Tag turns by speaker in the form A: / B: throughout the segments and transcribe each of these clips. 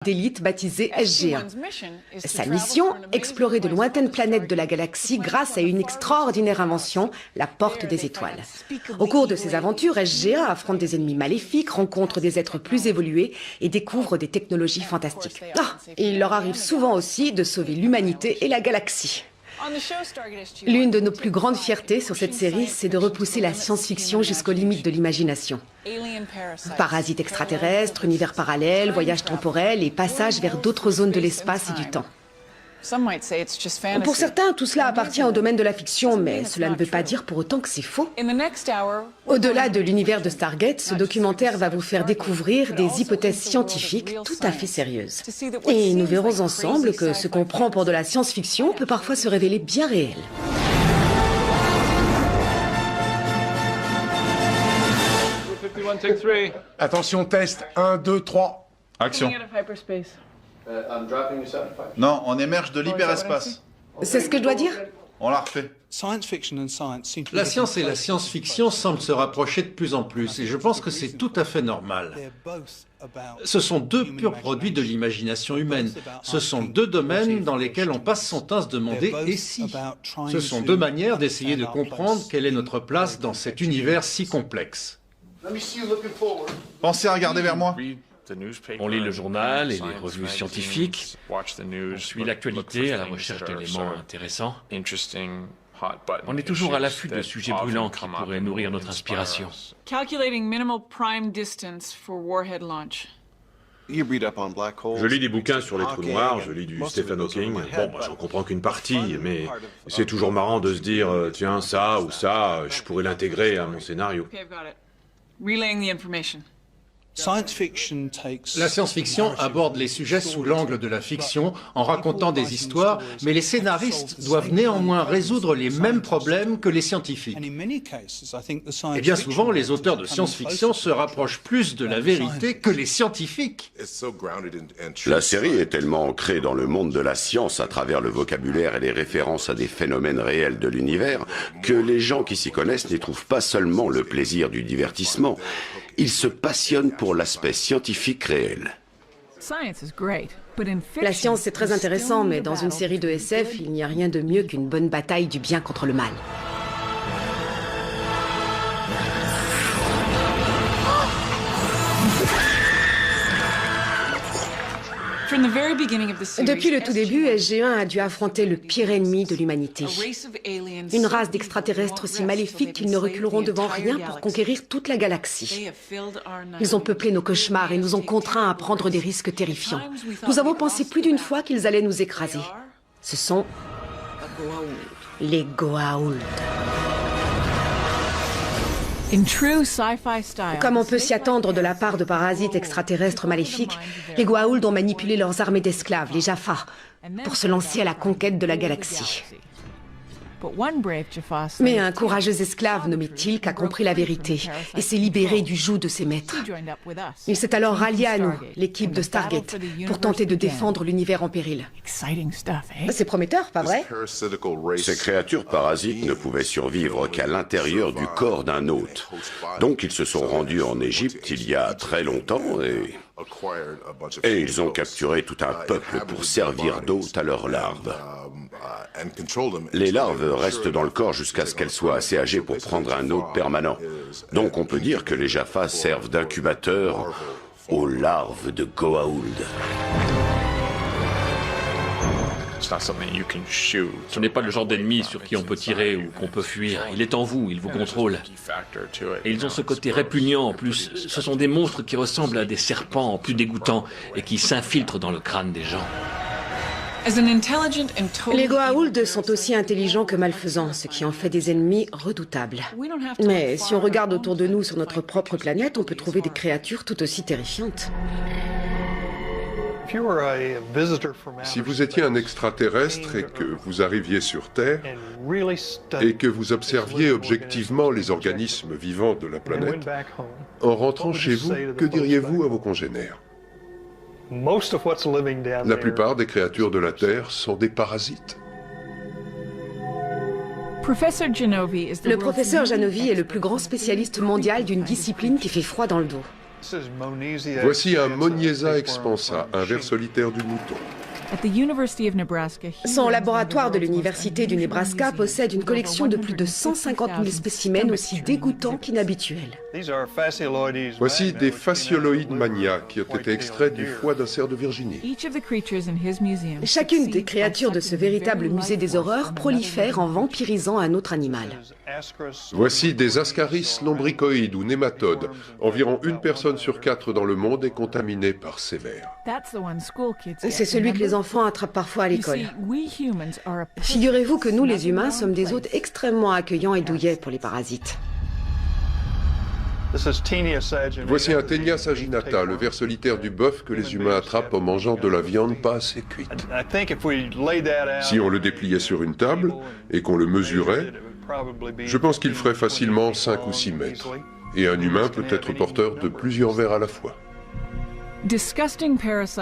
A: d'élite baptisé SG-1. Sa mission, explorer de lointaines planètes de la galaxie grâce à une extraordinaire invention, la Porte des Étoiles. Au cours de ses aventures, SG-1 affronte des ennemis maléfiques, rencontre des êtres plus évolués et découvre des technologies fantastiques. Et il leur arrive souvent aussi de sauver l'humanité et la galaxie. L'une de nos plus grandes fiertés sur cette série, c'est de repousser la science-fiction jusqu'aux limites de l'imagination. Parasites extraterrestres, univers parallèles, voyages temporels et passages vers d'autres zones de l'espace et du temps. Pour certains, tout cela appartient au domaine de la fiction, mais cela ne veut pas dire pour autant que c'est faux. Au-delà de l'univers de Stargate, ce documentaire va vous faire découvrir des hypothèses scientifiques tout à fait sérieuses. Et nous verrons ensemble que ce qu'on prend pour de la science-fiction peut parfois se révéler bien réel.
B: Attention, test. 1, 2, 3.
C: Action. Non, on émerge de l'hyperespace.
A: C'est ce que je dois dire?
C: On l'a refait.
D: La science et la science-fiction semblent se rapprocher de plus en plus, et je pense que c'est tout à fait normal. Ce sont deux purs produits de l'imagination humaine. Ce sont deux domaines dans lesquels on passe son temps à se demander « et si ?» Ce sont deux manières d'essayer de comprendre quelle est notre place dans cet univers si complexe.
C: Pensez à regarder vers moi.
E: On lit le journal et les revues scientifiques, on suit l'actualité à la recherche d'éléments intéressants. On est toujours à l'affût de sujets brûlants qui pourraient nourrir notre inspiration.
F: Calculating minimal prime distance for warhead launch.
G: Je lis des bouquins sur les trous noirs, je lis du Stephen Hawking. Bon, j'en comprends qu'une partie, mais c'est toujours marrant de se dire, tiens, ça ou ça, je pourrais l'intégrer à mon scénario.
F: Okay, I've got it. Relaying the information.
D: La science-fiction aborde les sujets sous l'angle de la fiction en racontant des histoires, mais les scénaristes doivent néanmoins résoudre les mêmes problèmes que les scientifiques. Et bien souvent, les auteurs de science-fiction se rapprochent plus de la vérité que les scientifiques.
H: La série est tellement ancrée dans le monde de la science à travers le vocabulaire et les références à des phénomènes réels de l'univers que les gens qui s'y connaissent n'y trouvent pas seulement le plaisir du divertissement, ils se passionnent pour l'aspect scientifique réel.
A: La science, c'est très intéressant, mais dans une série de SF, il n'y a rien de mieux qu'une bonne bataille du bien contre le mal. Depuis le tout début, SG-1 a dû affronter le pire ennemi de l'humanité. Une race d'extraterrestres si maléfiques qu'ils ne reculeront devant rien pour conquérir toute la galaxie. Ils ont peuplé nos cauchemars et nous ont contraints à prendre des risques terrifiants. Nous avons pensé plus d'une fois qu'ils allaient nous écraser. Ce sont les Goa'uld. Comme on peut s'y attendre de la part de parasites extraterrestres maléfiques, les Goa'uld ont manipulé leurs armées d'esclaves, les Jaffa, pour se lancer à la conquête de la galaxie. Mais un courageux esclave nommé Teal'c a compris la vérité et s'est libéré du joug de ses maîtres. Il s'est alors rallié à nous, l'équipe de Stargate, pour tenter de défendre l'univers en péril. C'est prometteur, pas vrai?
H: Ces créatures parasites ne pouvaient survivre qu'à l'intérieur du corps d'un hôte. Donc ils se sont rendus en Égypte il y a très longtemps et ils ont capturé tout un peuple pour servir d'hôte à leurs larves. Les larves restent dans le corps jusqu'à ce qu'elles soient assez âgées pour prendre un hôte permanent. Donc on peut dire que les Jaffa servent d'incubateur aux larves de Goa'uld.
E: Ce n'est pas le genre d'ennemi sur qui on peut tirer ou qu'on peut fuir. Il est en vous, il vous contrôle. Et ils ont ce côté répugnant en plus. Ce sont des monstres qui ressemblent à des serpents plus dégoûtants et qui s'infiltrent dans le crâne des gens.
A: Les Goa'uld sont aussi intelligents que malfaisants, ce qui en fait des ennemis redoutables. Mais si on regarde autour de nous sur notre propre planète, on peut trouver des créatures tout aussi terrifiantes.
I: Si vous étiez un extraterrestre et que vous arriviez sur Terre et que vous observiez objectivement les organismes vivants de la planète, en rentrant chez vous, que diriez-vous à vos congénères? La plupart des créatures de la Terre sont des parasites.
A: Le professeur Janovi est le plus grand spécialiste mondial d'une discipline qui fait froid dans le dos.
I: Voici un Moniesa expansa, un ver solitaire du mouton.
A: Son laboratoire de l'Université du Nebraska possède une collection de plus de 150 000 spécimens aussi dégoûtants qu'inhabituels.
I: Voici des fascioloïdes mania qui ont été extraits du foie d'un cerf de Virginie.
A: Chacune des créatures de ce véritable musée des horreurs prolifère en vampirisant un autre animal.
I: Voici des ascaris lombricoïdes ou nématodes. Environ 1 personne sur 4 dans le monde est contaminée par ces vers.
A: C'est celui que les enfants attrapent parfois à l'école. Figurez-vous que nous, les humains, sommes des hôtes extrêmement accueillants et douillets pour les parasites.
I: Voici un Taenia saginata, le ver solitaire du bœuf que les humains attrapent en mangeant de la viande pas assez cuite. Si on le dépliait sur une table et qu'on le mesurait, je pense qu'il ferait facilement 5 ou 6 mètres. Et un humain peut être porteur de plusieurs vers à la fois.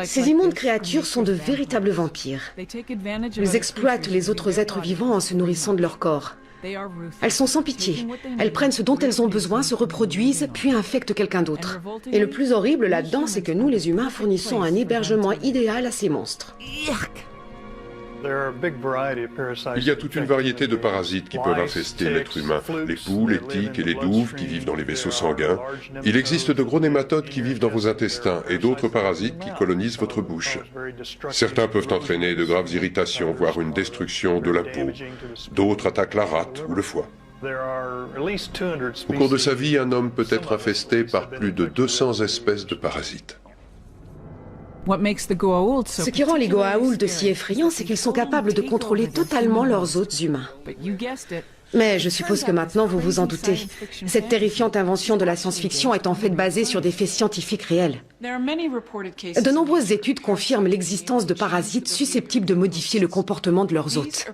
A: Ces immondes créatures sont de véritables vampires. Elles exploitent les autres êtres vivants en se nourrissant de leur corps. Elles sont sans pitié. Elles prennent ce dont elles ont besoin, se reproduisent, puis infectent quelqu'un d'autre. Et le plus horrible là-dedans, c'est que nous, les humains, fournissons un hébergement idéal à ces monstres.
I: Il y a toute une variété de parasites qui peuvent infester l'être humain. Les poux, les tiques et les douves qui vivent dans les vaisseaux sanguins. Il existe de gros nématodes qui vivent dans vos intestins et d'autres parasites qui colonisent votre bouche. Certains peuvent entraîner de graves irritations, voire une destruction de la peau. D'autres attaquent la rate ou le foie. Au cours de sa vie, un homme peut être infesté par plus de 200 espèces de parasites.
A: Ce qui rend les Goa'uld si effrayants, c'est qu'ils sont capables de contrôler totalement leurs hôtes humains. Mais je suppose que maintenant vous vous en doutez. Cette terrifiante invention de la science-fiction est en fait basée sur des faits scientifiques réels. De nombreuses études confirment l'existence de parasites susceptibles de modifier le comportement de leurs hôtes.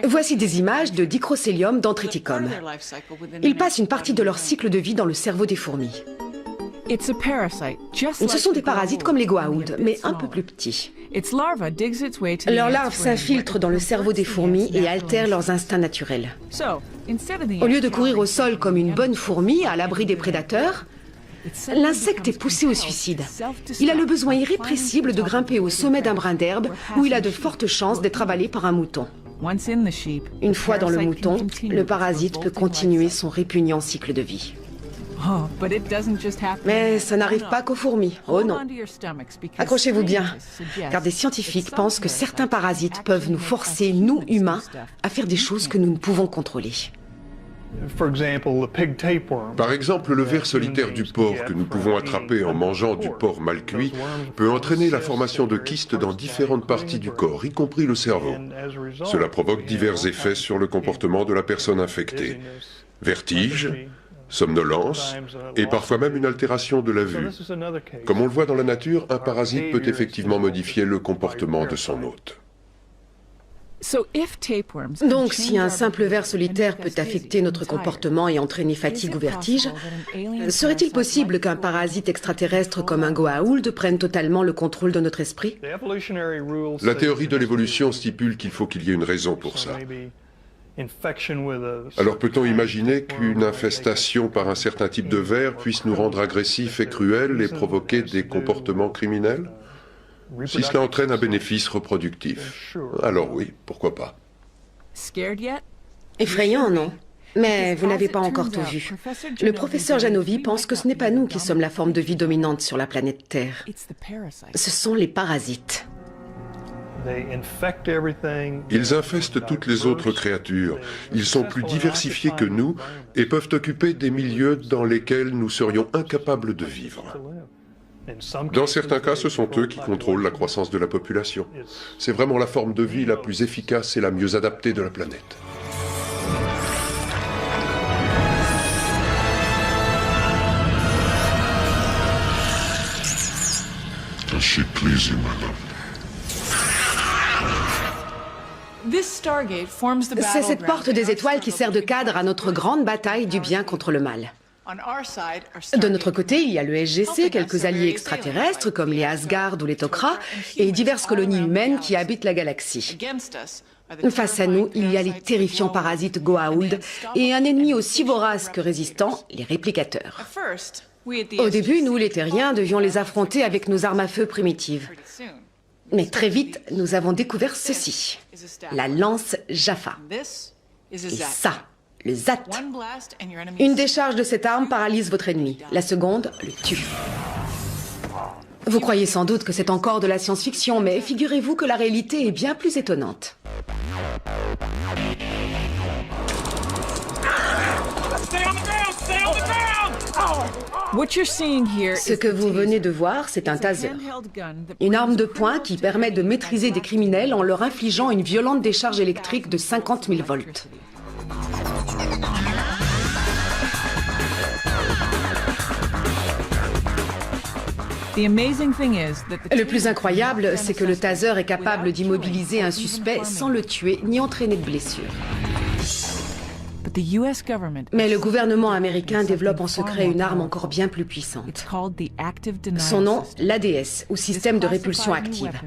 A: Voici des images de Dicrocelium dendriticum. Ils passent une partie de leur cycle de vie dans le cerveau des fourmis. Ce sont des parasites comme les Goa'uld, mais un peu plus petits. Leurs larves s'infiltrent dans le cerveau des fourmis et altèrent leurs instincts naturels. Au lieu de courir au sol comme une bonne fourmi à l'abri des prédateurs, l'insecte est poussé au suicide. Il a le besoin irrépressible de grimper au sommet d'un brin d'herbe où il a de fortes chances d'être avalé par un mouton. Une fois dans le mouton, le parasite peut continuer son répugnant cycle de vie. Mais ça n'arrive pas qu'aux fourmis, oh non. Accrochez-vous bien, car des scientifiques pensent que certains parasites peuvent nous forcer, nous humains, à faire des choses que nous ne pouvons contrôler.
I: Par exemple, le ver solitaire du porc que nous pouvons attraper en mangeant du porc mal cuit peut entraîner la formation de kystes dans différentes parties du corps, y compris le cerveau. Cela provoque divers effets sur le comportement de la personne infectée. Vertige, somnolence et parfois même une altération de la vue. Comme on le voit dans la nature, un parasite peut effectivement modifier le comportement de son hôte.
A: Donc, si un simple ver solitaire peut affecter notre comportement et entraîner fatigue ou vertige, serait-il possible qu'un parasite extraterrestre comme un Goa'uld prenne totalement le contrôle de notre esprit?
I: La théorie de l'évolution stipule qu'il faut qu'il y ait une raison pour ça. Alors peut-on imaginer qu'une infestation par un certain type de ver puisse nous rendre agressifs et cruels et provoquer des comportements criminels? Si cela entraîne un bénéfice reproductif, alors oui, pourquoi pas.
A: Effrayant, non? Mais vous n'avez pas encore tout vu. Le professeur Janovi pense que ce n'est pas nous qui sommes la forme de vie dominante sur la planète Terre. Ce sont les parasites.
I: Ils infestent toutes les autres créatures. Ils sont plus diversifiés que nous et peuvent occuper des milieux dans lesquels nous serions incapables de vivre. Dans certains cas, ce sont eux qui contrôlent la croissance de la population. C'est vraiment la forme de vie la plus efficace et la mieux adaptée de la planète.
A: C'est cette porte des étoiles qui sert de cadre à notre grande bataille du bien contre le mal. De notre côté, il y a le SGC, quelques alliés extraterrestres comme les Asgard ou les Tok'ra, et diverses colonies humaines qui habitent la galaxie. Face à nous, il y a les terrifiants parasites Goa'uld et un ennemi aussi vorace que résistant, les réplicateurs. Au début, nous, les terriens, devions les affronter avec nos armes à feu primitives. Mais très vite, nous avons découvert ceci, la lance Jaffa. Et ça, le ZAT. Une décharge de cette arme paralyse votre ennemi. La seconde le tue. Vous croyez sans doute que c'est encore de la science-fiction, mais figurez-vous que la réalité est bien plus étonnante. Ce que vous venez de voir, c'est un taser. Une arme de poing qui permet de maîtriser des criminels en leur infligeant une violente décharge électrique de 50 000 volts. Le plus incroyable, c'est que le taser est capable d'immobiliser un suspect sans le tuer ni entraîner de blessures. Mais le gouvernement américain développe en secret une arme encore bien plus puissante. Son nom, l'ADS, ou système de répulsion active.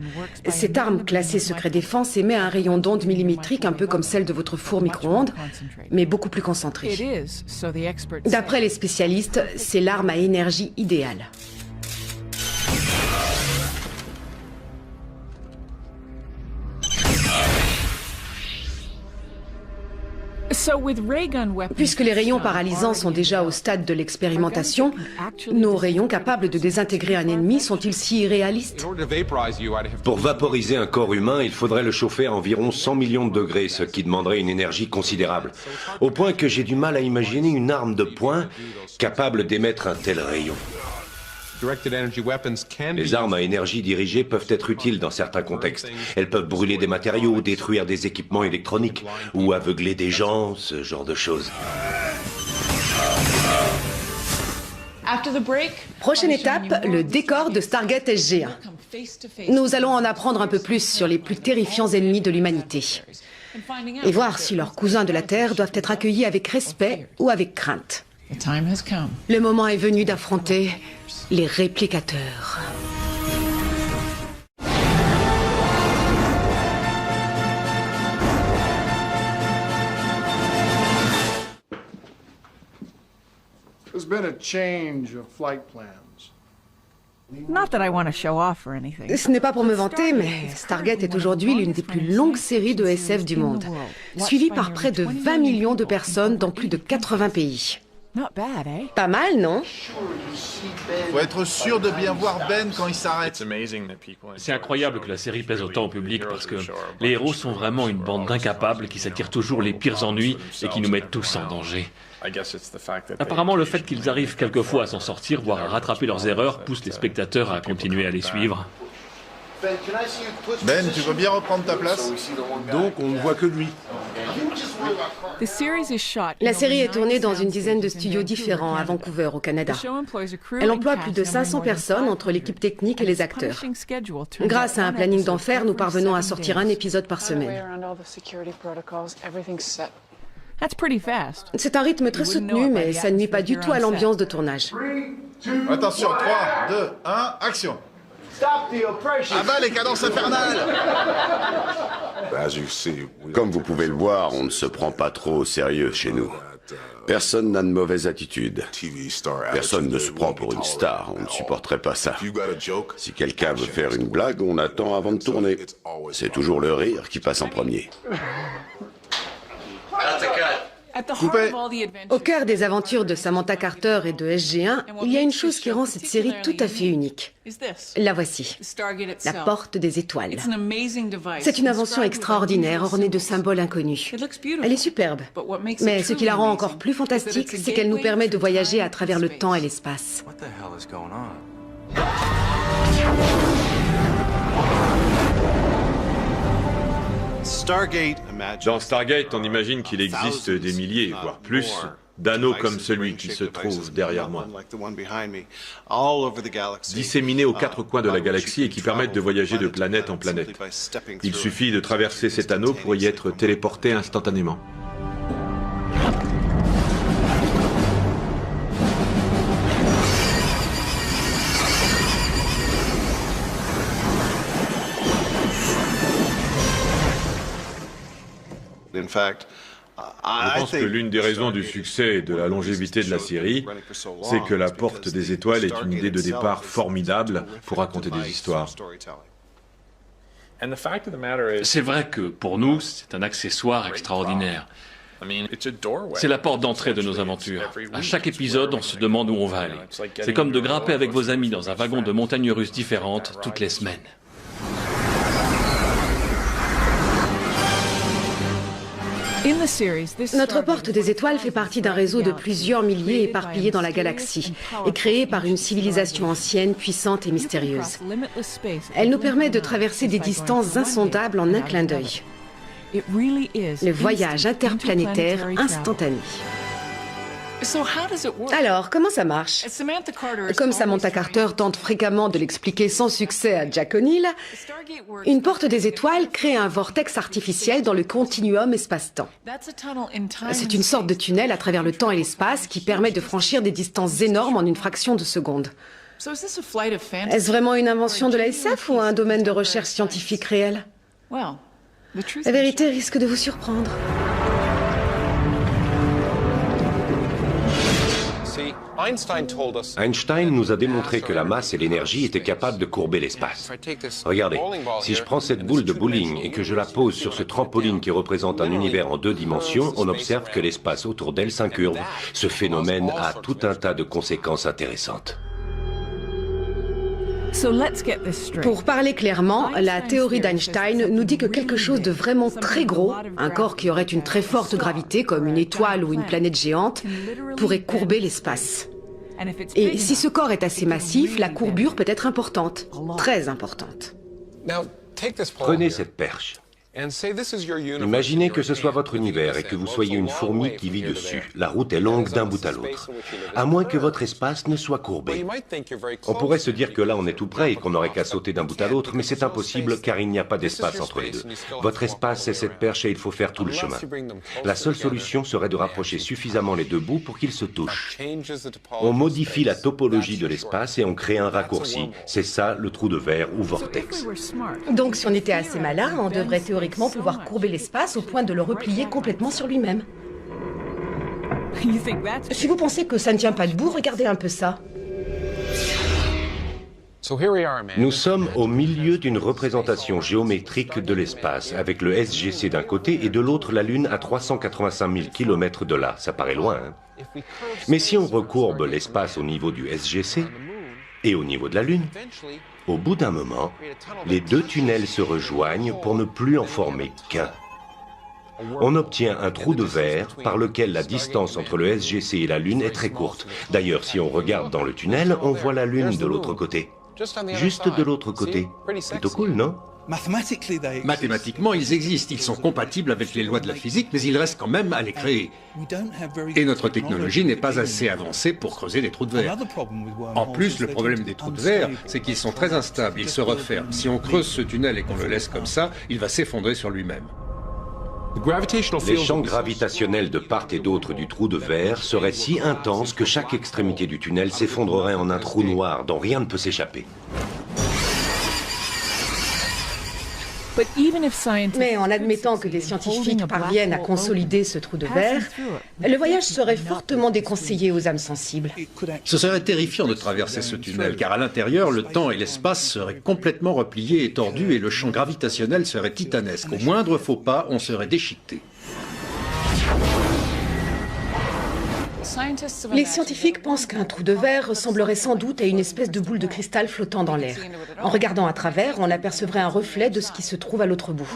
A: Cette arme classée secret défense émet un rayon d'onde millimétrique un peu comme celle de votre four micro-ondes, mais beaucoup plus concentré. D'après les spécialistes, c'est l'arme à énergie idéale. Puisque les rayons paralysants sont déjà au stade de l'expérimentation, nos rayons capables de désintégrer un ennemi sont-ils si irréalistes?
J: Pour vaporiser un corps humain, il faudrait le chauffer à environ 100 millions de degrés, ce qui demanderait une énergie considérable. Au point que j'ai du mal à imaginer une arme de poing capable d'émettre un tel rayon. Les armes à énergie dirigée peuvent être utiles dans certains contextes. Elles peuvent brûler des matériaux, détruire des équipements électroniques ou aveugler des gens, ce genre de choses.
A: Prochaine étape, le décor de Stargate SG-1. Nous allons en apprendre un peu plus sur les plus terrifiants ennemis de l'humanité. Et voir si leurs cousins de la Terre doivent être accueillis avec respect ou avec crainte. Le moment est venu d'affronter les réplicateurs.
K: There's been a change of flight plans.
A: Ce n'est pas pour me vanter, mais Stargate est aujourd'hui l'une des plus longues séries de SF du monde, suivie par près de 20 millions de personnes dans plus de 80 pays. Pas mal, non?
C: Faut être sûr de bien voir Ben quand il s'arrête.
E: C'est incroyable que la série plaise autant au public parce que les héros sont vraiment une bande d'incapables qui s'attirent toujours les pires ennuis et qui nous mettent tous en danger. Apparemment, le fait qu'ils arrivent quelquefois à s'en sortir, voire à rattraper leurs erreurs, pousse les spectateurs à continuer à les suivre.
C: Ben, tu veux bien reprendre ta place?
B: Donc on ne voit que lui.
A: La série est tournée dans une dizaine de studios différents à Vancouver, au Canada. Elle emploie plus de 500 personnes entre l'équipe technique et les acteurs. Grâce à un planning d'enfer, nous parvenons à sortir un épisode par semaine. C'est un rythme très soutenu, mais ça ne nuit pas du tout à l'ambiance de tournage.
C: Attention, 3, 2, 1, action! Ah bah les cadences infernales!
H: Comme vous pouvez le voir, on ne se prend pas trop au sérieux chez nous. Personne n'a de mauvaise attitude. Personne ne se prend pour une star, on ne supporterait pas ça. Si quelqu'un veut faire une blague, on attend avant de tourner. C'est toujours le rire qui passe en premier.
C: Coupé.
A: Au cœur des aventures de Samantha Carter et de SG-1, il y a une chose qui rend cette série tout à fait unique. La voici, la porte des étoiles. C'est une invention extraordinaire, ornée de symboles inconnus. Elle est superbe, mais ce qui la rend encore plus fantastique, c'est qu'elle nous permet de voyager à travers le temps et l'espace.
G: Dans Stargate, on imagine qu'il existe des milliers, voire plus, d'anneaux comme celui qui se trouve derrière moi, disséminés aux quatre coins de la galaxie et qui permettent de voyager de planète en planète. Il suffit de traverser cet anneau pour y être téléporté instantanément. Je pense que l'une des raisons du succès et de la longévité de la série, c'est que La Porte des Étoiles est une idée de départ formidable pour raconter des histoires.
E: C'est vrai que, pour nous, c'est un accessoire extraordinaire. C'est la porte d'entrée de nos aventures. À chaque épisode, on se demande où on va aller. C'est comme de grimper avec vos amis dans un wagon de montagnes russes différentes toutes les semaines.
A: Notre porte des étoiles fait partie d'un réseau de plusieurs milliers éparpillés dans la galaxie et créé par une civilisation ancienne, puissante et mystérieuse. Elle nous permet de traverser des distances insondables en un clin d'œil. Le voyage interplanétaire instantané. Alors, comment ça marche? Comme Samantha Carter tente fréquemment de l'expliquer sans succès à Jack O'Neill, une porte des étoiles crée un vortex artificiel dans le continuum espace-temps. C'est une sorte de tunnel à travers le temps et l'espace qui permet de franchir des distances énormes en une fraction de seconde. Est-ce vraiment une invention de la SF ou un domaine de recherche scientifique réel? La vérité risque de vous surprendre.
J: Einstein nous a démontré que la masse et l'énergie étaient capables de courber l'espace. Regardez, si je prends cette boule de bowling et que je la pose sur ce trampoline qui représente un univers en 2 dimensions, on observe que l'espace autour d'elle s'incurve. Ce phénomène a tout un tas de conséquences intéressantes.
A: Pour parler clairement, la théorie d'Einstein nous dit que quelque chose de vraiment très gros, un corps qui aurait une très forte gravité comme une étoile ou une planète géante, pourrait courber l'espace. Et si ce corps est assez massif, la courbure peut être importante, très importante.
J: Prenez cette perche. Imaginez que ce soit votre univers et que vous soyez une fourmi qui vit dessus. La route est longue d'un bout à l'autre. À moins que votre espace ne soit courbé. On pourrait se dire que là on est tout près et qu'on n'aurait qu'à sauter d'un bout à l'autre, mais c'est impossible car il n'y a pas d'espace entre les deux. Votre espace c'est cette perche et il faut faire tout le chemin. La seule solution serait de rapprocher suffisamment les 2 bouts pour qu'ils se touchent. On modifie la topologie de l'espace et on crée un raccourci. C'est ça le trou de verre ou vortex.
A: Donc si on était assez malin, on devrait théoriquement pouvoir courber l'espace au point de le replier complètement sur lui-même. Si vous pensez que ça ne tient pas debout, regardez un peu ça.
J: Nous sommes au milieu d'une représentation géométrique de l'espace, avec le SGC d'un côté et de l'autre la Lune à 385 000 km de là. Ça paraît loin, hein? Mais si on recourbe l'espace au niveau du SGC et au niveau de la Lune, au bout d'un moment, les 2 tunnels se rejoignent pour ne plus en former qu'un. On obtient un trou de verre par lequel la distance entre le SGC et la Lune est très courte. D'ailleurs, si on regarde dans le tunnel, on voit la Lune de l'autre côté. Juste de l'autre côté. Plutôt cool, non?
D: Mathématiquement, ils existent, ils sont compatibles avec les lois de la physique, mais il reste quand même à les créer. Et notre technologie n'est pas assez avancée pour creuser des trous de verre. En plus, le problème des trous de verre, c'est qu'ils sont très instables, ils se referment. Si on creuse ce tunnel et qu'on le laisse comme ça, il va s'effondrer sur lui-même.
J: Les champs gravitationnels de part et d'autre du trou de verre seraient si intenses que chaque extrémité du tunnel s'effondrerait en un trou noir dont rien ne peut s'échapper.
A: Mais en admettant que des scientifiques parviennent à consolider ce trou de verre, le voyage serait fortement déconseillé aux âmes sensibles.
D: Ce serait terrifiant de traverser ce tunnel, car à l'intérieur, le temps et l'espace seraient complètement repliés et tordus et le champ gravitationnel serait titanesque. Au moindre faux pas, on serait déchiqueté.
A: Les scientifiques pensent qu'un trou de verre ressemblerait sans doute à une espèce de boule de cristal flottant dans l'air. En regardant à travers, on apercevrait un reflet de ce qui se trouve à l'autre bout.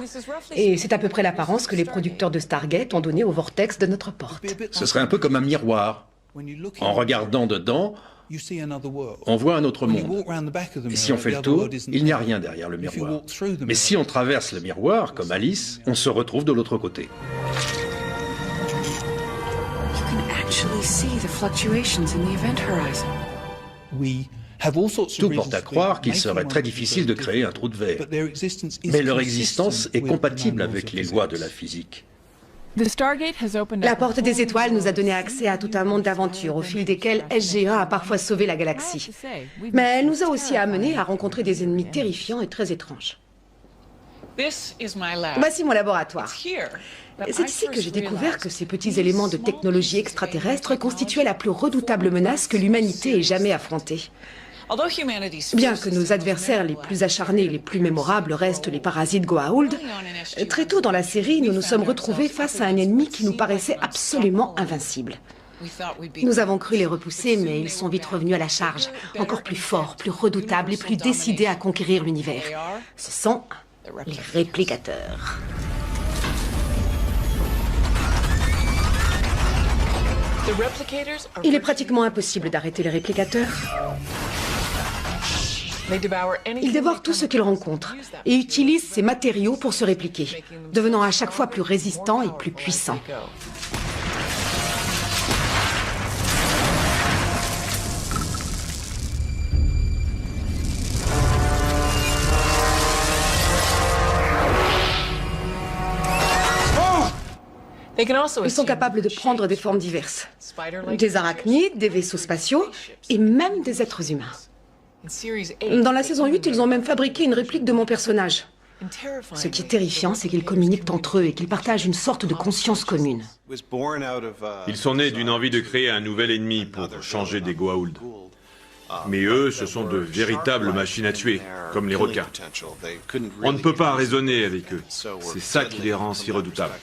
A: Et c'est à peu près l'apparence que les producteurs de Stargate ont donnée au vortex de notre porte.
D: Ce serait un peu comme un miroir. En regardant dedans, on voit un autre monde. Et si on fait le tour, il n'y a rien derrière le miroir. Mais si on traverse le miroir, comme Alice, on se retrouve de l'autre côté. Tout porte à croire qu'il serait très difficile de créer un trou de verre. Mais leur existence est compatible avec les lois de la physique.
A: La porte des étoiles nous a donné accès à tout un monde d'aventures au fil desquelles SG-1 a parfois sauvé la galaxie. Mais elle nous a aussi amenés à rencontrer des ennemis terrifiants et très étranges. Voici mon laboratoire. C'est ici que j'ai découvert que ces petits éléments de technologie extraterrestre constituaient la plus redoutable menace que l'humanité ait jamais affrontée. Bien que nos adversaires les plus acharnés et les plus mémorables restent les parasites Goa'uld, très tôt dans la série, nous nous sommes retrouvés face à un ennemi qui nous paraissait absolument invincible. Nous avons cru les repousser, mais ils sont vite revenus à la charge, encore plus forts, plus redoutables et plus décidés à conquérir l'univers. Ce sont les réplicateurs. Il est pratiquement impossible d'arrêter les réplicateurs. Ils dévorent tout ce qu'ils rencontrent et utilisent ces matériaux pour se répliquer, devenant à chaque fois plus résistants et plus puissants. Ils sont capables de prendre des formes diverses. Des arachnides, des vaisseaux spatiaux et même des êtres humains. Dans la saison 8, ils ont même fabriqué une réplique de mon personnage. Ce qui est terrifiant, c'est qu'ils communiquent entre eux et qu'ils partagent une sorte de conscience commune.
G: Ils sont nés d'une envie de créer un nouvel ennemi pour changer des Goa'uld. Mais eux, ce sont de véritables machines à tuer, comme les requins. On ne peut pas raisonner avec eux. C'est ça qui les rend si redoutables.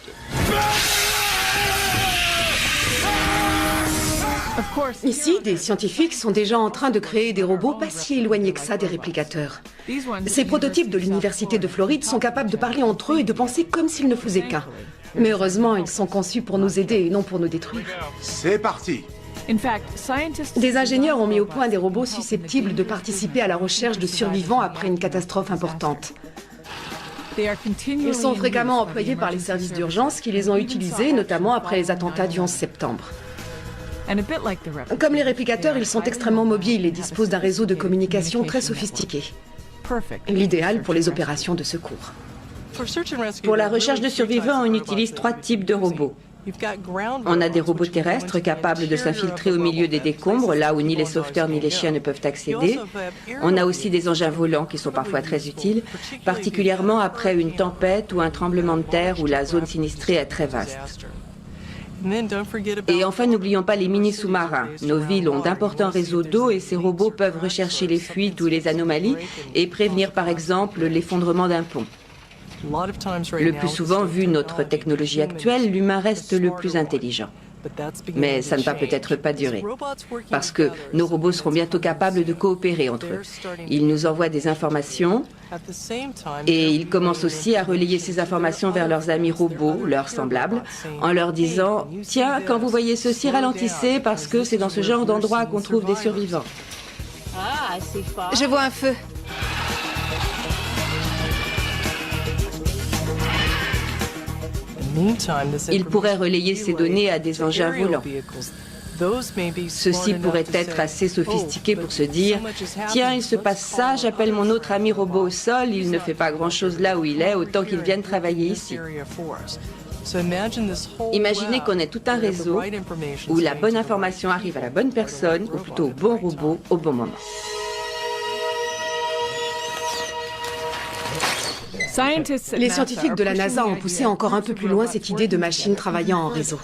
A: Ici, des scientifiques sont déjà en train de créer des robots pas si éloignés que ça des réplicateurs. Ces prototypes de l'université de Floride sont capables de parler entre eux et de penser comme s'ils ne faisaient qu'un. Mais heureusement, ils sont conçus pour nous aider et non pour nous détruire.
B: C'est parti!
A: Des ingénieurs ont mis au point des robots susceptibles de participer à la recherche de survivants après une catastrophe importante. Ils sont fréquemment employés par les services d'urgence qui les ont utilisés, notamment après les attentats du 11 septembre. Comme les réplicateurs, ils sont extrêmement mobiles et disposent d'un réseau de communication très sophistiqué. L'idéal pour les opérations de secours.
L: Pour la recherche de survivants, on utilise 3 types de robots. On a des robots terrestres capables de s'infiltrer au milieu des décombres, là où ni les sauveteurs ni les chiens ne peuvent accéder. On a aussi des engins volants qui sont parfois très utiles, particulièrement après une tempête ou un tremblement de terre où la zone sinistrée est très vaste. Et enfin, n'oublions pas les mini-sous-marins. Nos villes ont d'importants réseaux d'eau et ces robots peuvent rechercher les fuites ou les anomalies et prévenir par exemple l'effondrement d'un pont. Le plus souvent, vu notre technologie actuelle, l'humain reste le plus intelligent. Mais ça ne va peut-être pas durer, parce que nos robots seront bientôt capables de coopérer entre eux. Ils nous envoient des informations et ils commencent aussi à relayer ces informations vers leurs amis robots, leurs semblables, en leur disant « Tiens, quand vous voyez ceci, ralentissez parce que c'est dans ce genre d'endroit qu'on trouve des survivants. »
A: Je vois un feu.
L: Ils pourraient relayer ces données à des engins volants. Ceux-ci pourraient être assez sophistiqués pour se dire « Tiens, il se passe ça, j'appelle mon autre ami robot au sol, il ne fait pas grand-chose là où il est, autant qu'il vienne travailler ici. » Imaginez qu'on ait tout un réseau où la bonne information arrive à la bonne personne, ou plutôt au bon robot, au bon moment.
A: Les scientifiques de la NASA ont poussé encore un peu plus loin cette idée de machine travaillant en réseau.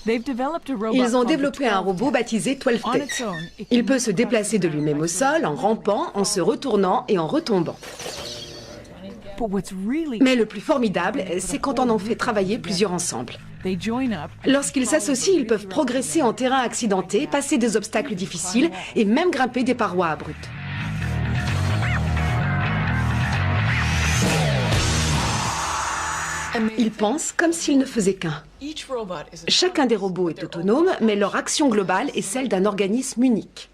A: Ils ont développé un robot baptisé 12 Tech. Il peut se déplacer de lui-même au sol, en rampant, en se retournant et en retombant. Mais le plus formidable, c'est quand on en fait travailler plusieurs ensemble. Lorsqu'ils s'associent, ils peuvent progresser en terrain accidenté, passer des obstacles difficiles et même grimper des parois abruptes. Ils pensent comme s'ils ne faisaient qu'un. Chacun des robots est autonome, mais leur action globale est celle d'un organisme unique.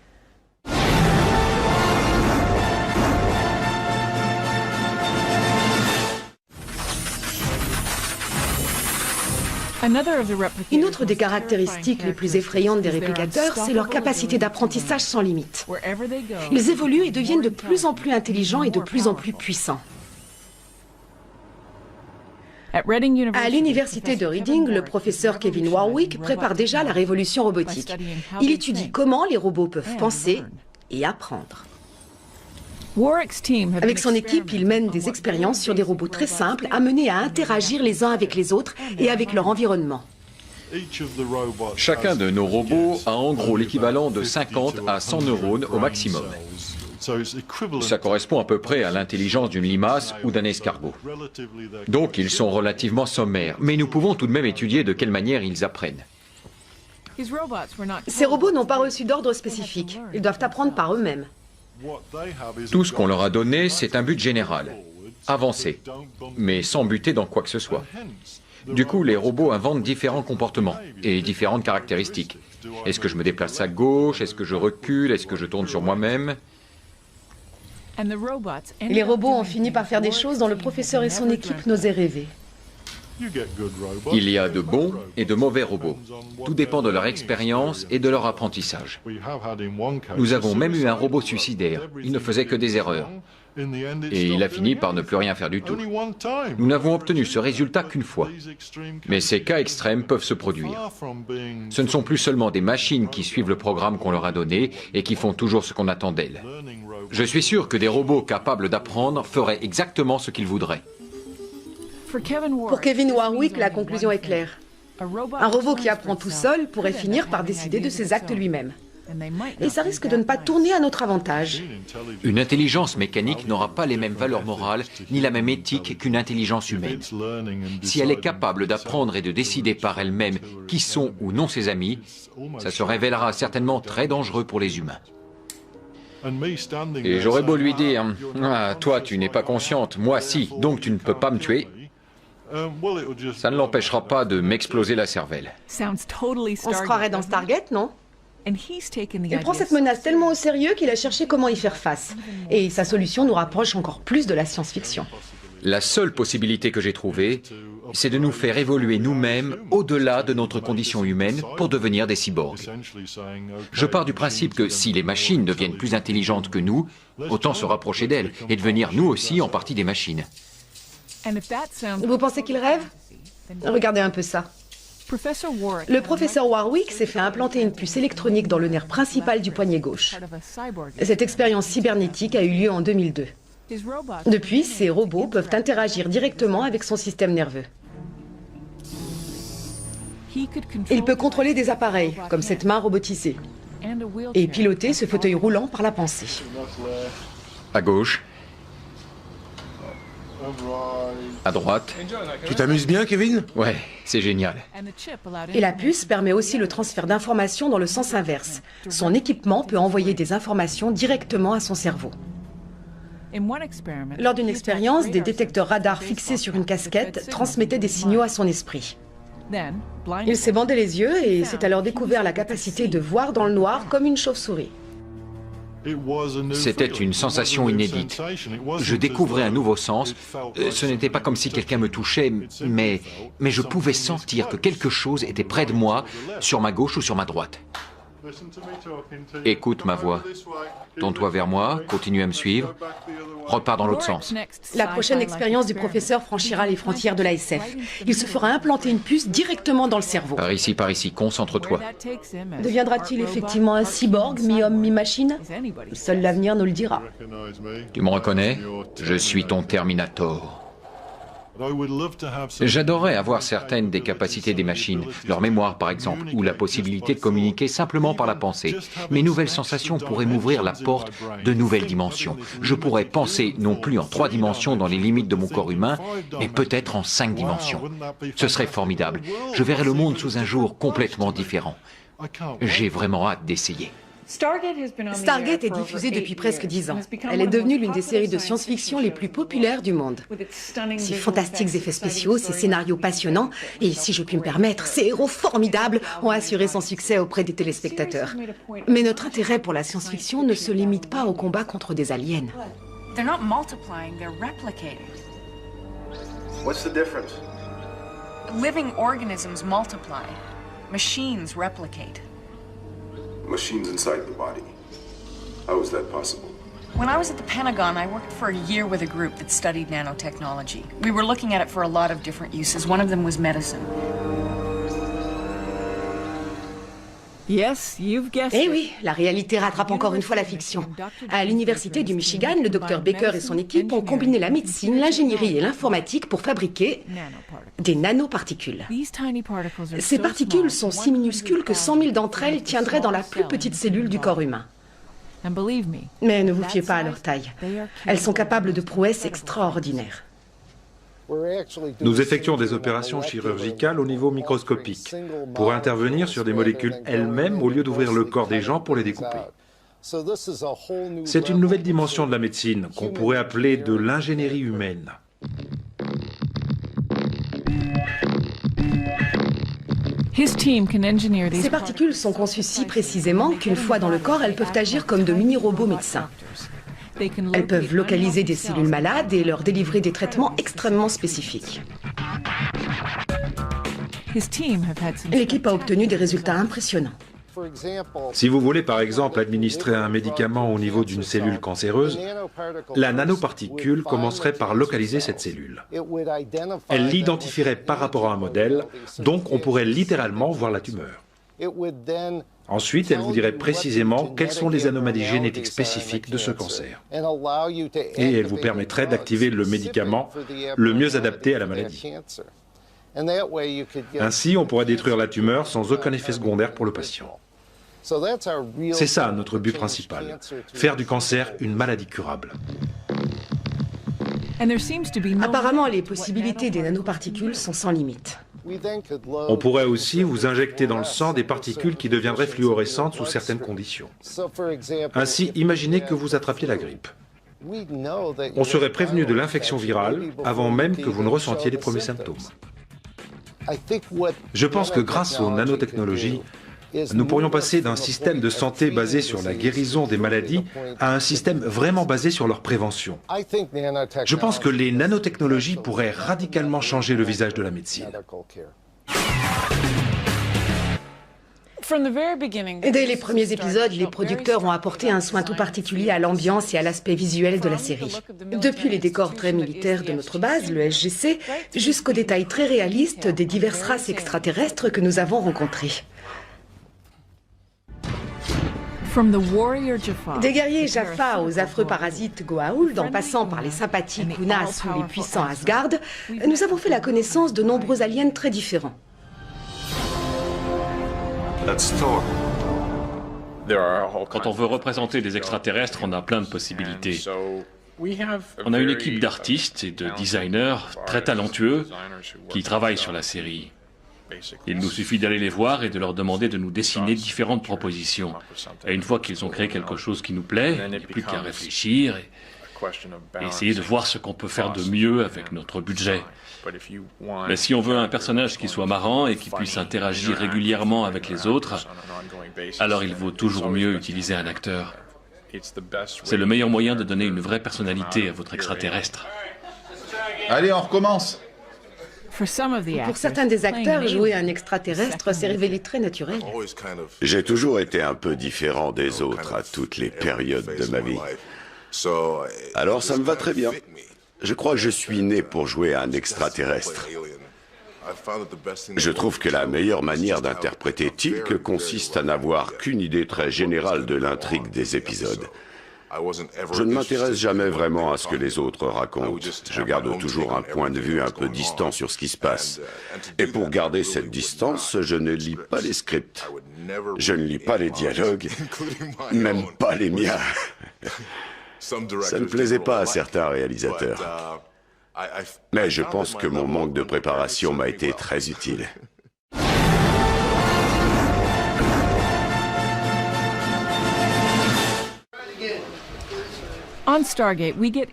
A: Une autre des caractéristiques les plus effrayantes des réplicateurs, c'est leur capacité d'apprentissage sans limite. Ils évoluent et deviennent de plus en plus intelligents et de plus en plus puissants. À l'université de Reading, le professeur Kevin Warwick prépare déjà la révolution robotique. Il étudie comment les robots peuvent penser et apprendre. Avec son équipe, il mène des expériences sur des robots très simples, amenés à interagir les uns avec les autres et avec leur environnement.
M: Chacun de nos robots a en gros l'équivalent de 50 à 100 neurones au maximum. Ça correspond à peu près à l'intelligence d'une limace ou d'un escargot. Donc ils sont relativement sommaires, mais nous pouvons tout de même étudier de quelle manière ils apprennent.
A: Ces robots n'ont pas reçu d'ordre spécifique. Ils doivent apprendre par eux-mêmes.
M: Tout ce qu'on leur a donné, c'est un but général. Avancer, mais sans buter dans quoi que ce soit. Du coup, les robots inventent différents comportements et différentes caractéristiques. Est-ce que je me déplace à gauche? Est-ce que je recule? Est-ce que je tourne sur moi-même?
A: Les robots ont fini par faire des choses dont le professeur et son équipe n'osaient rêver.
M: Il y a de bons et de mauvais robots. Tout dépend de leur expérience et de leur apprentissage. Nous avons même eu un robot suicidaire. Il ne faisait que des erreurs. Et il a fini par ne plus rien faire du tout. Nous n'avons obtenu ce résultat qu'une fois. Mais ces cas extrêmes peuvent se produire. Ce ne sont plus seulement des machines qui suivent le programme qu'on leur a donné et qui font toujours ce qu'on attend d'elles. Je suis sûr que des robots capables d'apprendre feraient exactement ce qu'ils voudraient.
A: Pour Kevin Warwick, la conclusion est claire. Un robot qui apprend tout seul pourrait finir par décider de ses actes lui-même. Et ça risque de ne pas tourner à notre avantage.
M: Une intelligence mécanique n'aura pas les mêmes valeurs morales ni la même éthique qu'une intelligence humaine. Si elle est capable d'apprendre et de décider par elle-même qui sont ou non ses amis, ça se révélera certainement très dangereux pour les humains. Et j'aurais beau lui dire « Ah, toi tu n'es pas consciente, moi si, donc tu ne peux pas me tuer », ça ne l'empêchera pas de m'exploser la cervelle.
A: On se croirait dans Stargate, non? Il prend cette menace tellement au sérieux qu'il a cherché comment y faire face. Et sa solution nous rapproche encore plus de la science-fiction.
M: La seule possibilité que j'ai trouvée, c'est de nous faire évoluer nous-mêmes au-delà de notre condition humaine pour devenir des cyborgs. Je pars du principe que si les machines deviennent plus intelligentes que nous, autant se rapprocher d'elles et devenir nous aussi en partie des machines.
A: Vous pensez qu'il rêve? Regardez un peu ça. Le professeur Warwick s'est fait implanter une puce électronique dans le nerf principal du poignet gauche. Cette expérience cybernétique a eu lieu en 2002. Depuis, ces robots peuvent interagir directement avec son système nerveux. Il peut contrôler des appareils, comme cette main robotisée, et piloter ce fauteuil roulant par la pensée.
M: À gauche. À droite.
B: Tu t'amuses bien, Kevin?
M: Ouais, c'est génial.
A: Et la puce permet aussi le transfert d'informations dans le sens inverse. Son équipement peut envoyer des informations directement à son cerveau. Lors d'une expérience, des détecteurs radars fixés sur une casquette transmettaient des signaux à son esprit. Il s'est bandé les yeux et s'est alors découvert la capacité de voir dans le noir comme une chauve-souris.
M: C'était une sensation inédite. Je découvrais un nouveau sens. Ce n'était pas comme si quelqu'un me touchait, mais je pouvais sentir que quelque chose était près de moi, sur ma gauche ou sur ma droite. Écoute ma voix. Tourne-toi vers moi, continue à me suivre. Repars dans l'autre sens.
A: La prochaine expérience du professeur franchira les frontières de la SF. Il se fera implanter une puce directement dans le cerveau.
M: Par ici, concentre-toi.
A: Deviendra-t-il effectivement un cyborg, mi-homme, mi-machine? Seul l'avenir nous le dira.
M: Tu me reconnais? Je suis ton Terminator. J'adorerais avoir certaines des capacités des machines, leur mémoire par exemple, ou la possibilité de communiquer simplement par la pensée. Mes nouvelles sensations pourraient m'ouvrir la porte de nouvelles dimensions. Je pourrais penser non plus en 3 dimensions dans les limites de mon corps humain, mais peut-être en 5 dimensions. Ce serait formidable. Je verrais le monde sous un jour complètement différent. J'ai vraiment hâte d'essayer.
A: Stargate est diffusée depuis presque 10 ans. Elle est devenue l'une des séries de science-fiction les plus populaires du monde. Ses fantastiques effets spéciaux, ses scénarios passionnants, et si je puis me permettre, ses héros formidables ont assuré son succès auprès des téléspectateurs. Mais notre intérêt pour la science-fiction ne se limite pas au combat contre des aliens.
N: They're not multiplying, they're replicating.
O: What's the difference?
N: Living organisms multiply. Machines replicate.
O: Machines inside the body. How is that possible?
N: When I was at the Pentagon, I worked for a year with a group that studied nanotechnology. We were looking at it for a lot of different uses. One of them was medicine.
A: Eh oui, la réalité rattrape encore une fois la fiction. À l'université du Michigan, le docteur Baker et son équipe ont combiné la médecine, l'ingénierie et l'informatique pour fabriquer des nanoparticules. Ces particules sont si minuscules que 100 000 d'entre elles tiendraient dans la plus petite cellule du corps humain. Mais ne vous fiez pas à leur taille. Elles sont capables de prouesses extraordinaires.
P: Nous effectuons des opérations chirurgicales au niveau microscopique pour intervenir sur des molécules elles-mêmes au lieu d'ouvrir le corps des gens pour les découper. C'est une nouvelle dimension de la médecine qu'on pourrait appeler de l'ingénierie humaine.
A: Ces particules sont conçues si précisément qu'une fois dans le corps, elles peuvent agir comme de mini-robots médecins. Elles peuvent localiser des cellules malades et leur délivrer des traitements extrêmement spécifiques. L'équipe a obtenu des résultats impressionnants.
P: Si vous voulez par exemple administrer un médicament au niveau d'une cellule cancéreuse, la nanoparticule commencerait par localiser cette cellule. Elle l'identifierait par rapport à un modèle, donc on pourrait littéralement voir la tumeur. Ensuite, elle vous dirait précisément quelles sont les anomalies génétiques spécifiques de ce cancer. Et elle vous permettrait d'activer le médicament le mieux adapté à la maladie. Ainsi, on pourrait détruire la tumeur sans aucun effet secondaire pour le patient. C'est ça notre but principal, faire du cancer une maladie curable.
A: Apparemment, les possibilités des nanoparticules sont sans limite.
P: On pourrait aussi vous injecter dans le sang des particules qui deviendraient fluorescentes sous certaines conditions. Ainsi, imaginez que vous attrapiez la grippe. On serait prévenu de l'infection virale avant même que vous ne ressentiez les premiers symptômes. Je pense que grâce aux nanotechnologies, nous pourrions passer d'un système de santé basé sur la guérison des maladies à un système vraiment basé sur leur prévention. Je pense que les nanotechnologies pourraient radicalement changer le visage de la médecine.
A: Dès les premiers épisodes, les producteurs ont apporté un soin tout particulier à l'ambiance et à l'aspect visuel de la série. Depuis les décors très militaires de notre base, le SGC, jusqu'aux détails très réalistes des diverses races extraterrestres que nous avons rencontrées. Des guerriers Jaffa aux affreux parasites Goa'uld, en passant par les sympathiques Unas ou les puissants Asgard, nous avons fait la connaissance de nombreux aliens très différents.
E: Quand on veut représenter des extraterrestres, on a plein de possibilités. On a une équipe d'artistes et de designers très talentueux qui travaillent sur la série. Il nous suffit d'aller les voir et de leur demander de nous dessiner différentes propositions. Et une fois qu'ils ont créé quelque chose qui nous plaît, il n'y a plus qu'à réfléchir et essayer de voir ce qu'on peut faire de mieux avec notre budget. Mais si on veut un personnage qui soit marrant et qui puisse interagir régulièrement avec les autres, alors il vaut toujours mieux utiliser un acteur. C'est le meilleur moyen de donner une vraie personnalité à votre extraterrestre.
C: Allez, on recommence.
A: Pour certains des acteurs, jouer un extraterrestre s'est révélé très naturel.
H: J'ai toujours été un peu différent des autres à toutes les périodes de ma vie. Alors ça me va très bien. Je crois que je suis né pour jouer un extraterrestre. Je trouve que la meilleure manière d'interpréter Teal'c consiste à n'avoir qu'une idée très générale de l'intrigue des épisodes. Je ne m'intéresse jamais vraiment à ce que les autres racontent. Je garde toujours un point de vue un peu distant sur ce qui se passe. Et pour garder cette distance, je ne lis pas les scripts. Je ne lis pas les dialogues, même pas les miens. Ça ne plaisait pas à certains réalisateurs. Mais je pense que mon manque de préparation m'a été très utile.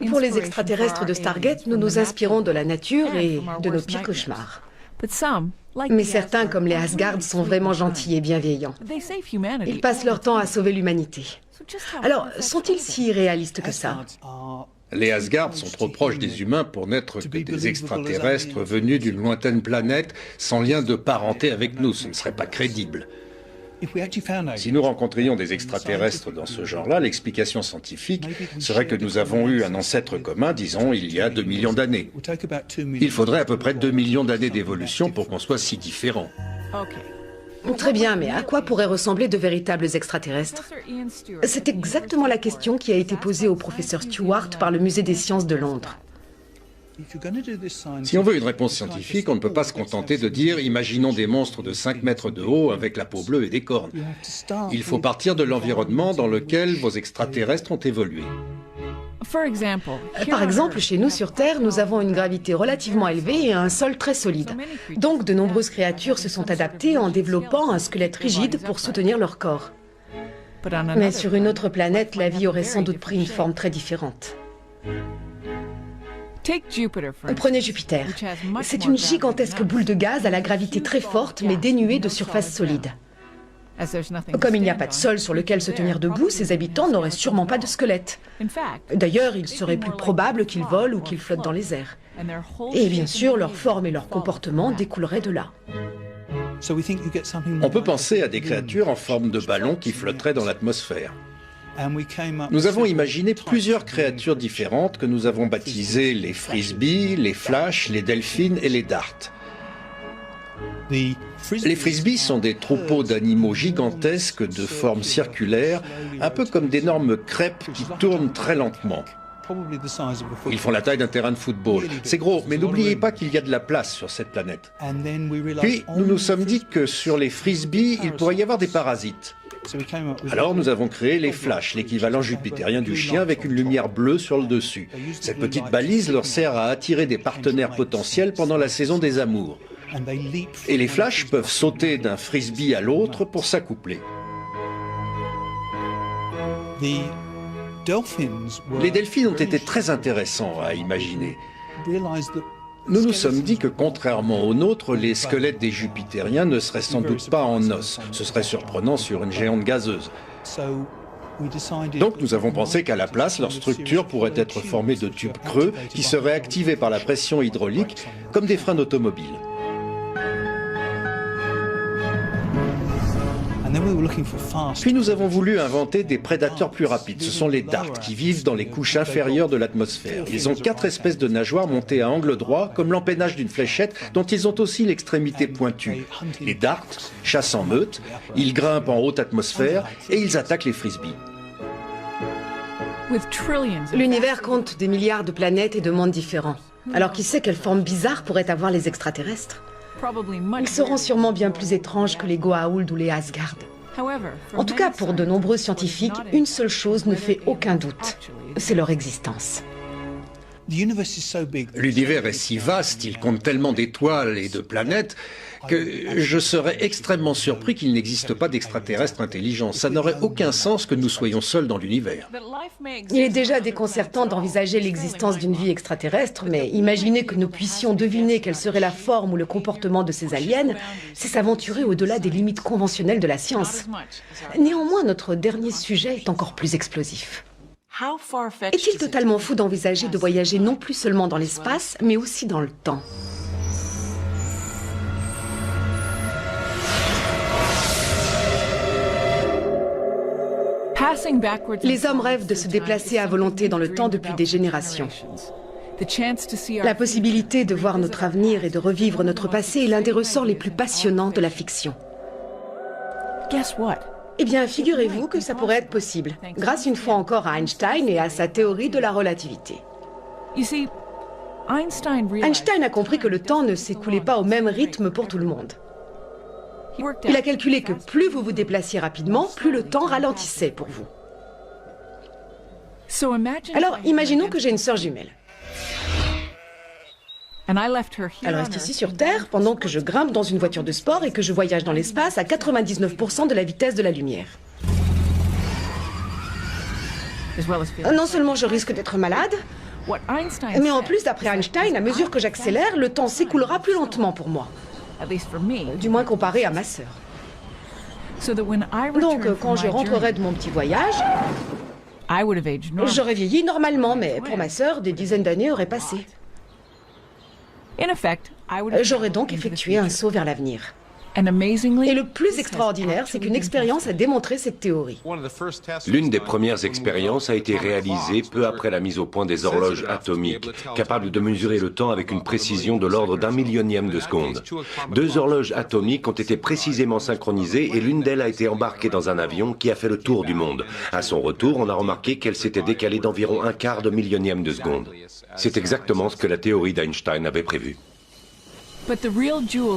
A: Pour les extraterrestres de Stargate, nous nous inspirons de la nature et de nos pires cauchemars. Mais certains, comme les Asgard, sont vraiment gentils et bienveillants. Ils passent leur temps à sauver l'humanité. Alors, sont-ils si réalistes que ça?
D: Les Asgard sont trop proches des humains pour n'être que des extraterrestres venus d'une lointaine planète sans lien de parenté avec nous. Ce ne serait pas crédible. Si nous rencontrions des extraterrestres dans ce genre-là, l'explication scientifique serait que nous avons eu un ancêtre commun, disons, il y a 2 millions d'années. Il faudrait à peu près 2 millions d'années d'évolution pour qu'on soit si différents.
A: Très bien, mais à quoi pourraient ressembler de véritables extraterrestres? C'est exactement la question qui a été posée au professeur Stewart par le Musée des sciences de Londres.
D: Si on veut une réponse scientifique, on ne peut pas se contenter de dire « imaginons des monstres de 5 mètres de haut avec la peau bleue et des cornes ». Il faut partir de l'environnement dans lequel vos extraterrestres ont évolué.
A: Par exemple, chez nous sur Terre, nous avons une gravité relativement élevée et un sol très solide. Donc de nombreuses créatures se sont adaptées en développant un squelette rigide pour soutenir leur corps. Mais sur une autre planète, la vie aurait sans doute pris une forme très différente. Prenez Jupiter. C'est une gigantesque boule de gaz à la gravité très forte mais dénuée de surface solide. Comme il n'y a pas de sol sur lequel se tenir debout, ses habitants n'auraient sûrement pas de squelette. D'ailleurs, il serait plus probable qu'ils volent ou qu'ils flottent dans les airs. Et bien sûr, leur forme et leur comportement découleraient de là.
D: On peut penser à des créatures en forme de ballon qui flotteraient dans l'atmosphère. Nous avons imaginé plusieurs créatures différentes que nous avons baptisées les frisbees, les flashs, les delphines et les darts. Les frisbees sont des troupeaux d'animaux gigantesques de forme circulaire, un peu comme d'énormes crêpes qui tournent très lentement. Ils font la taille d'un terrain de football. C'est gros, mais n'oubliez pas qu'il y a de la place sur cette planète. Puis, nous nous sommes dit que sur les frisbees, il pourrait y avoir des parasites. Alors nous avons créé les flashs, l'équivalent jupitérien du chien avec une lumière bleue sur le dessus. Cette petite balise leur sert à attirer des partenaires potentiels pendant la saison des amours. Et les flashs peuvent sauter d'un frisbee à l'autre pour s'accoupler. Les delphines ont été très intéressants à imaginer. Nous nous sommes dit que, contrairement aux nôtres, les squelettes des jupitériens ne seraient sans doute pas en os. Ce serait surprenant sur une géante gazeuse. Donc nous avons pensé qu'à la place, leur structure pourrait être formée de tubes creux qui seraient activés par la pression hydraulique, comme des freins d'automobile. Puis nous avons voulu inventer des prédateurs plus rapides. Ce sont les darts qui vivent dans les couches inférieures de l'atmosphère. Ils ont 4 espèces de nageoires montées à angle droit, comme l'empennage d'une fléchette, dont ils ont aussi l'extrémité pointue. Les darts chassent en meute, ils grimpent en haute atmosphère et ils attaquent les frisbees.
A: L'univers compte des milliards de planètes et de mondes différents. Alors qui sait quelle forme bizarre pourraient avoir les extraterrestres? Ils seront sûrement bien plus étranges que les Goa'uld ou les Asgard. En tout cas, pour de nombreux scientifiques, une seule chose ne fait aucun doute, c'est leur existence.
D: L'univers est si vaste, il compte tellement d'étoiles et de planètes que je serais extrêmement surpris qu'il n'existe pas d'extraterrestres intelligents. Ça n'aurait aucun sens que nous soyons seuls dans l'univers.
A: Il est déjà déconcertant d'envisager l'existence d'une vie extraterrestre, mais imaginer que nous puissions deviner quelle serait la forme ou le comportement de ces aliens, c'est s'aventurer au-delà des limites conventionnelles de la science. Néanmoins, notre dernier sujet est encore plus explosif. Est-il totalement fou d'envisager de voyager non plus seulement dans l'espace, mais aussi dans le temps? Les hommes rêvent de se déplacer à volonté dans le temps depuis des générations. La possibilité de voir notre avenir et de revivre notre passé est l'un des ressorts les plus passionnants de la fiction. Eh bien, figurez-vous que ça pourrait être possible, grâce une fois encore à Einstein et à sa théorie de la relativité. Einstein a compris que le temps ne s'écoulait pas au même rythme pour tout le monde. Il a calculé que plus vous vous déplaciez rapidement, plus le temps ralentissait pour vous. Alors, imaginons que j'ai une sœur jumelle. Elle reste ici sur Terre pendant que je grimpe dans une voiture de sport et que je voyage dans l'espace à 99% de la vitesse de la lumière. Non seulement je risque d'être malade, mais en plus, d'après Einstein, à mesure que j'accélère, le temps s'écoulera plus lentement pour moi. Du moins comparé à ma sœur. Donc, quand je rentrerai de mon petit voyage, j'aurais vieilli normalement, mais pour ma sœur, des dizaines d'années auraient passé. J'aurais donc effectué un saut vers l'avenir. Et le plus extraordinaire, c'est qu'une expérience a démontré cette théorie.
J: L'une des premières expériences a été réalisée peu après la mise au point des horloges atomiques, capables de mesurer le temps avec une précision de l'ordre d'un millionième de seconde. 2 horloges atomiques ont été précisément synchronisées et l'une d'elles a été embarquée dans un avion qui a fait le tour du monde. À son retour, on a remarqué qu'elle s'était décalée d'environ un quart de millionième de seconde. C'est exactement ce que la théorie d'Einstein avait prévu.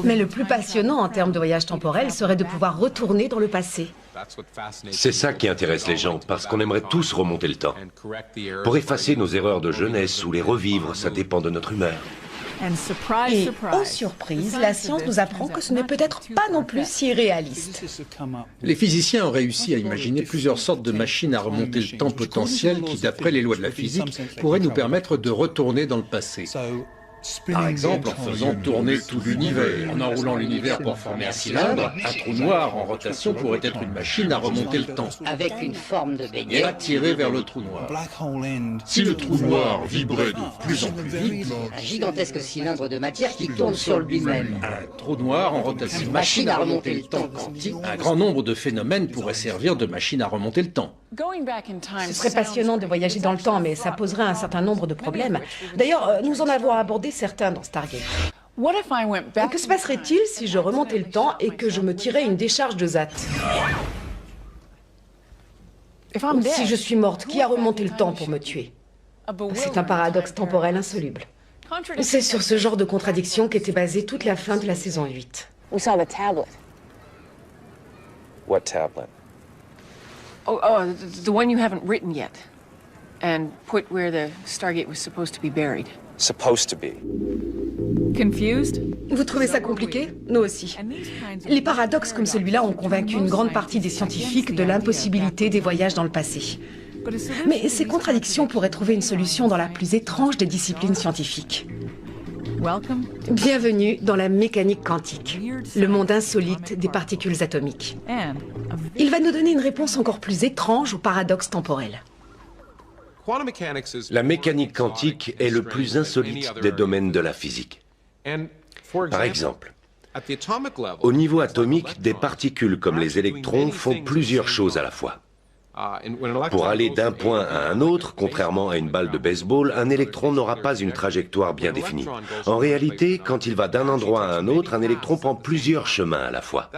A: Mais le plus passionnant en termes de voyage temporel serait de pouvoir retourner dans le passé.
J: C'est ça qui intéresse les gens, parce qu'on aimerait tous remonter le temps. Pour effacer nos erreurs de jeunesse ou les revivre, ça dépend de notre humeur.
A: Et, oh surprise, la science nous apprend que ce n'est peut-être pas non plus si réaliste.
D: Les physiciens ont réussi à imaginer plusieurs sortes de machines à remonter le temps potentiel qui, d'après les lois de la physique, pourraient nous permettre de retourner dans le passé. Par exemple, en faisant tourner tout l'univers, en enroulant l'univers pour former un cylindre, un trou noir en rotation pourrait être une machine à remonter le temps.
Q: Avec une forme de
D: Et
Q: beignet.
D: attirer vers le trou noir. Si le trou noir vibrait de plus en plus vite,
Q: Un gigantesque cylindre de matière qui tourne sur lui-même.
D: un trou noir en rotation, une machine à remonter le temps quantique, un grand nombre de phénomènes pourraient servir de machine à remonter le temps.
A: Ce serait passionnant de voyager dans le temps, mais ça poserait un certain nombre de problèmes. D'ailleurs, nous en avons abordé certains dans Stargate. Que se passerait-il si je remontais le temps et que je me tirais une décharge de ZAT? Si je suis morte, qui a remonté le temps pour me tuer? C'est un paradoxe temporel insoluble. C'est sur ce genre de contradiction qu'était basée toute la fin de la saison 8.
R: We saw the tablet.
S: What tablet?
R: Oh, the one you haven't written yet. And put where the Stargate was supposed to be buried.
S: Supposed to be.
F: Confused?
A: Vous trouvez ça compliqué? Nous aussi. Les paradoxes comme celui-là ont convaincu une grande partie des scientifiques de l'impossibilité des voyages dans le passé. Mais ces contradictions pourraient trouver une solution dans la plus étrange des disciplines scientifiques. Bienvenue dans la mécanique quantique, le monde insolite des particules atomiques. Il va nous donner une réponse encore plus étrange au paradoxe temporel.
J: La mécanique quantique est le plus insolite des domaines de la physique. Par exemple, au niveau atomique, des particules comme les électrons font plusieurs choses à la fois. Pour aller d'un point à un autre, contrairement à une balle de baseball, un électron n'aura pas une trajectoire bien définie. En réalité, quand il va d'un endroit à un autre, un électron prend plusieurs chemins à la fois.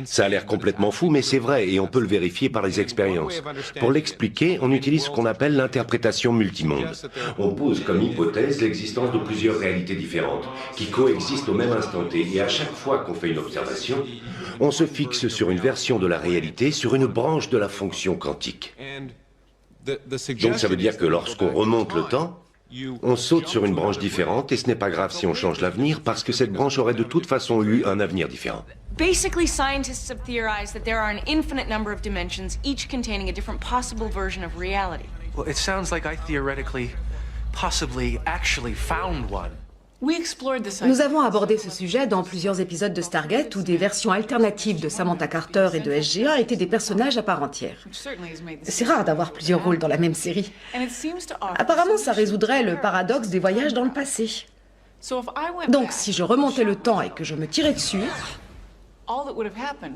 J: Ça a l'air complètement fou, mais c'est vrai et on peut le vérifier par les expériences. Pour l'expliquer, on utilise ce qu'on appelle l'interprétation multimonde. On pose comme hypothèse l'existence de plusieurs réalités différentes, qui coexistent au même instant T, et à chaque fois qu'on fait une observation, on se fixe sur une version de la réalité, sur une branche de la fonction quantique. Donc ça veut dire que lorsqu'on remonte le temps, on saute sur une branche différente et ce n'est pas grave si on change l'avenir parce que cette branche aurait de toute façon eu un avenir différent.
N: Basically, scientists have theorized that there are an infinite number of dimensions, each containing a different possible version of reality.
T: Well, it sounds like I theoretically, possibly, actually found one.
A: Nous avons abordé ce sujet dans plusieurs épisodes de Stargate où des versions alternatives de Samantha Carter et de SG-1 étaient des personnages à part entière. C'est rare d'avoir plusieurs rôles dans la même série. Apparemment, ça résoudrait le paradoxe des voyages dans le passé. Donc, si je remontais le temps et que je me tirais dessus,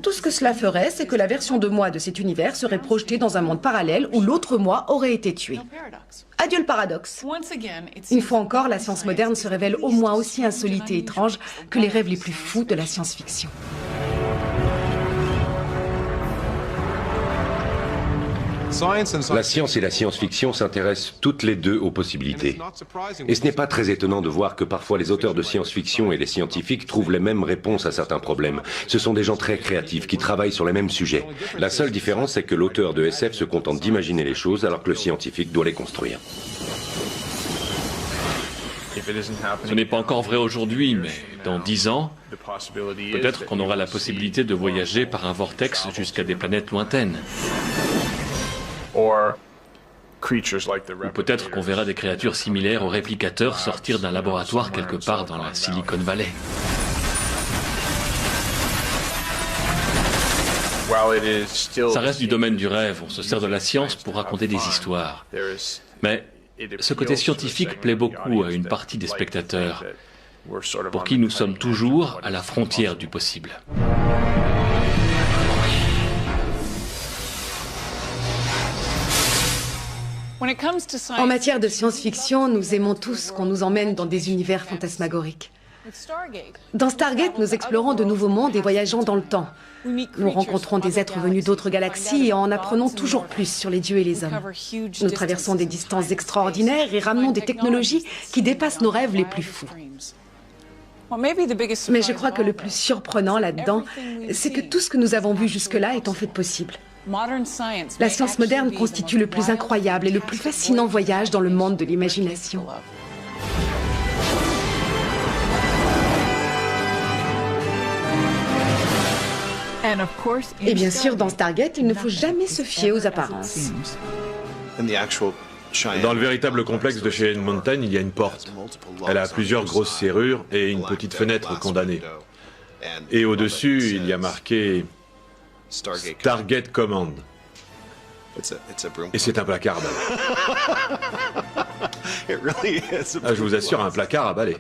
A: tout ce que cela ferait, c'est que la version de moi de cet univers serait projetée dans un monde parallèle où l'autre moi aurait été tué. Adieu le paradoxe. Une fois encore, la science moderne se révèle au moins aussi insolite et étrange que les rêves les plus fous de la science-fiction.
J: La science et la science-fiction s'intéressent toutes les deux aux possibilités. Et ce n'est pas très étonnant de voir que parfois les auteurs de science-fiction et les scientifiques trouvent les mêmes réponses à certains problèmes. Ce sont des gens très créatifs qui travaillent sur les mêmes sujets. La seule différence, c'est que l'auteur de SF se contente d'imaginer les choses alors que le scientifique doit les construire.
E: Ce n'est pas encore vrai aujourd'hui, mais dans 10 ans, peut-être qu'on aura la possibilité de voyager par un vortex jusqu'à des planètes lointaines. Ou peut-être qu'on verra des créatures similaires aux réplicateurs sortir d'un laboratoire quelque part dans la Silicon Valley. Ça reste du domaine du rêve, on se sert de la science pour raconter des histoires. Mais ce côté scientifique plaît beaucoup à une partie des spectateurs. pour qui nous sommes toujours à la frontière du possible.
A: En matière de science-fiction, nous aimons tous qu'on nous emmène dans des univers fantasmagoriques. Dans Stargate, nous explorons de nouveaux mondes et voyageons dans le temps. Nous rencontrons des êtres venus d'autres galaxies et en apprenons toujours plus sur les dieux et les hommes. Nous traversons des distances extraordinaires et ramenons des technologies qui dépassent nos rêves les plus fous. Mais je crois que le plus surprenant là-dedans, c'est que tout ce que nous avons vu jusque-là est en fait possible. La science moderne constitue le plus incroyable et le plus fascinant voyage dans le monde de l'imagination. Et bien sûr, dans Stargate, il ne faut jamais se fier aux apparences.
G: Dans le véritable complexe de Cheyenne Mountain, il y a une porte. Elle a plusieurs grosses serrures et une petite fenêtre condamnée. Et au-dessus, il y a marqué Stargate Command. Et c'est un placard à balai. Je vous assure, un placard à balai.